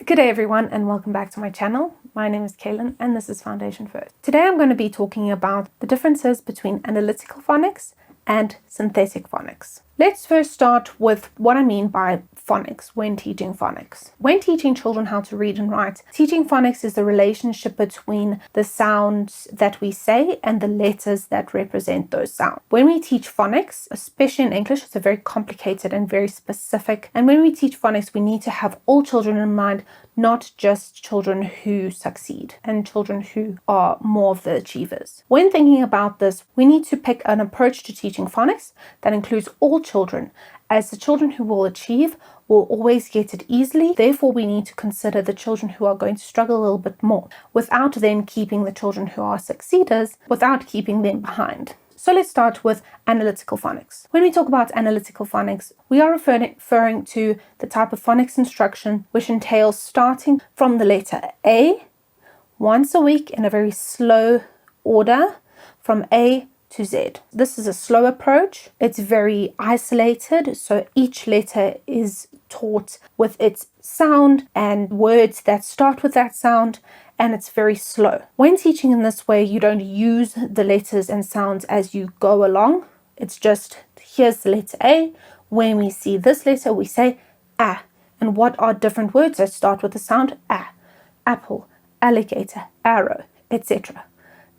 Good day everyone and welcome back to my channel. My name is Cailyn and this is Foundation First. Today I'm going to be talking about the differences between analytical phonics and synthetic phonics. Let's first start with what I mean by phonics when teaching phonics. When teaching children how to read and write, teaching phonics is the relationship between the sounds that we say and the letters that represent those sounds. When we teach phonics, especially in English, it's a very complicated and very specific. And when we teach phonics, we need to have all children in mind, not just children who succeed and children who are more of the achievers. When thinking about this, we need to pick an approach to teaching phonics that includes all children, as the children who will achieve will always get it easily. Therefore, we need to consider the children who are going to struggle a little bit more, without then keeping the children who are succeeders, without keeping them behind. So let's start with analytical phonics. When we talk about analytical phonics, we are referring to the type of phonics instruction which entails starting from the letter A once a week in a very slow order from A to Z. This is a slow approach. It's very isolated, so each letter is taught with its sound and words that start with that sound, and it's very slow. When teaching in this way, you don't use the letters and sounds as you go along. It's just, here's the letter A. When we see this letter, we say A. And what are different words that start with the sound A? Apple, alligator, arrow, etc.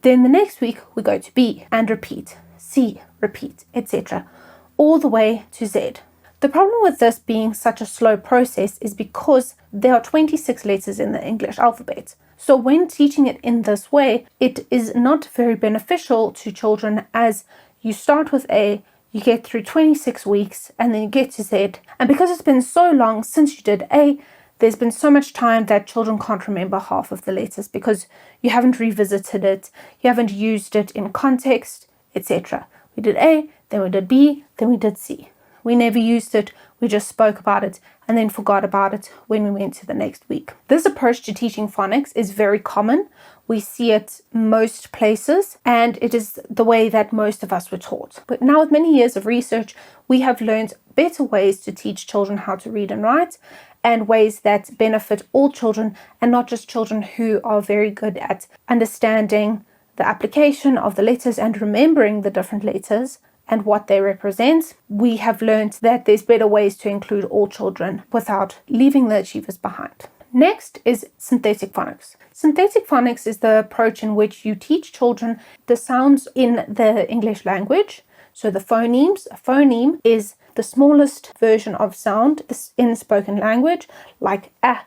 Then the next week we go to B and repeat, C, repeat, etc. all the way to Z. The problem with this being such a slow process is because there are 26 letters in the English alphabet. So when teaching it in this way, it is not very beneficial to children, as you start with A, you get through 26 weeks, and then you get to Z. And because it's been so long since you did A, there's been so much time that children can't remember half of the letters because you haven't revisited it, you haven't used it in context, etc. We did A, then we did B, then we did C. We never used it, we just spoke about it and then forgot about it when we went to the next week. This approach to teaching phonics is very common. We see it most places, and it is the way that most of us were taught. But now, with many years of research, we have learned better ways to teach children how to read and write, and ways that benefit all children and not just children who are very good at understanding the application of the letters and remembering the different letters and what they represent. We have learned that there's better ways to include all children without leaving the achievers behind. Next is synthetic phonics. Synthetic phonics is the approach in which you teach children the sounds in the English language. So the phonemes. A phoneme is the smallest version of sound in spoken language, like a,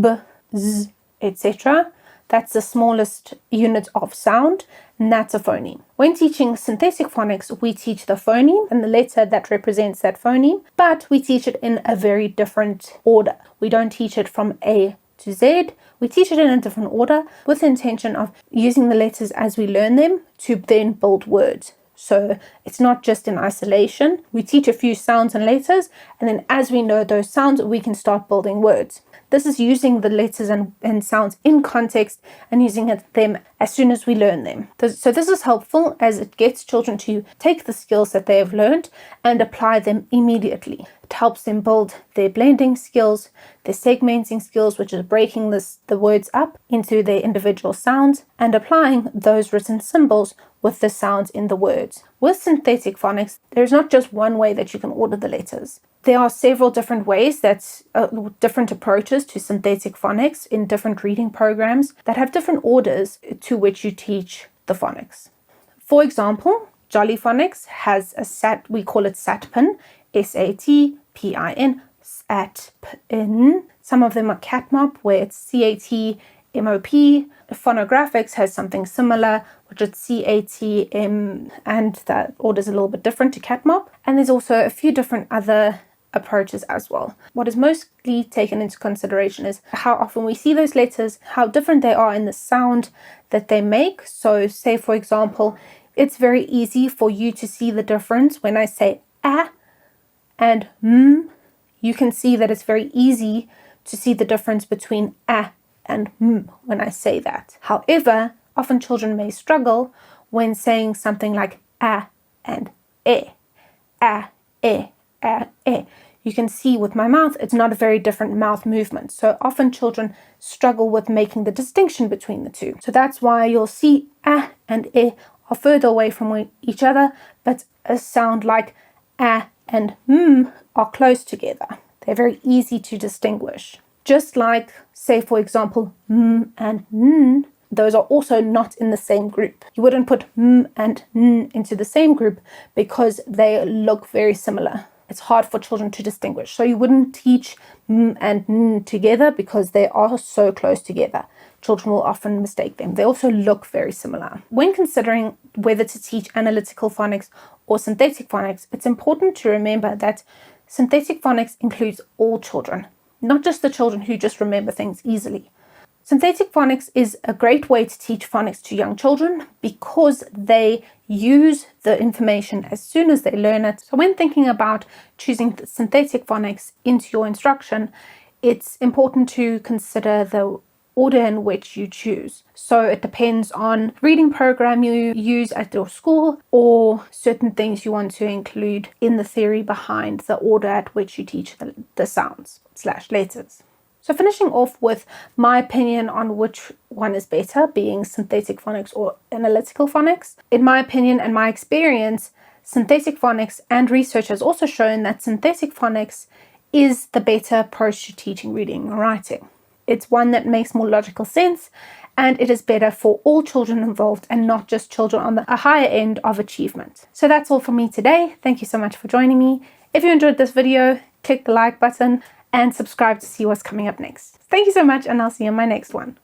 b, z, etc. That's the smallest unit of sound, and that's a phoneme. When teaching synthetic phonics, we teach the phoneme and the letter that represents that phoneme, but we teach it in a very different order. We don't teach it from A to Z. We teach it in a different order with the intention of using the letters as we learn them to then build words. So it's not just in isolation. We teach a few sounds and letters, and then as we know those sounds, we can start building words. This is using the letters and sounds in context and using them as soon as we learn them. So this is helpful as it gets children to take the skills that they have learned and apply them immediately. It helps them build their blending skills, their segmenting skills, which is breaking the words up into their individual sounds and applying those written symbols with the sounds in the words. With synthetic phonics, there's not just one way that you can order the letters. There are several different ways, different approaches to synthetic phonics in different reading programs that have different orders to which you teach the phonics. For example, Jolly Phonics has we call it SATPIN, SATPIN, SATPIN. Some of them are CatMop, where it's CATMOP. Phonographics has something similar, which is CATM, and that order is a little bit different to CatMop. And there's also a few different other approaches as well. What is mostly taken into consideration is how often we see those letters, how different they are in the sound that they make. So say, for example, it's very easy for you to see the difference when I say A and M. You can see that it's very easy to see the difference between A and M when I say that. However, often children may struggle when saying something like A and E. A, E, A, E. you can see with my mouth, it's not a very different mouth movement. So often children struggle with making the distinction between the two. So that's why you'll see ah and eh are further away from each other, but a sound like ah and are close together. They're very easy to distinguish. Just like, say for example, and n, those are also not in the same group. You wouldn't put and n into the same group because they look very similar. It's hard for children to distinguish. So you wouldn't teach and n together because they are so close together. Children will often mistake them. They also look very similar. When considering whether to teach analytical phonics or synthetic phonics, it's important to remember that synthetic phonics includes all children, not just the children who just remember things easily. Synthetic phonics is a great way to teach phonics to young children because they use the information as soon as they learn it. So when thinking about choosing the synthetic phonics into your instruction, it's important to consider the order in which you choose. So it depends on reading program you use at your school or certain things you want to include in the theory behind the order at which you teach the sounds / letters. So finishing off with my opinion on which one is better, being synthetic phonics or analytical phonics. In my opinion and my experience, synthetic phonics and research has also shown that synthetic phonics is the better approach to teaching reading and writing. It's one that makes more logical sense, and it is better for all children involved and not just children on a higher end of achievement. So that's all from me today. Thank you so much for joining me. If you enjoyed this video, click the like button and subscribe to see what's coming up next. Thank you so much, and I'll see you in my next one.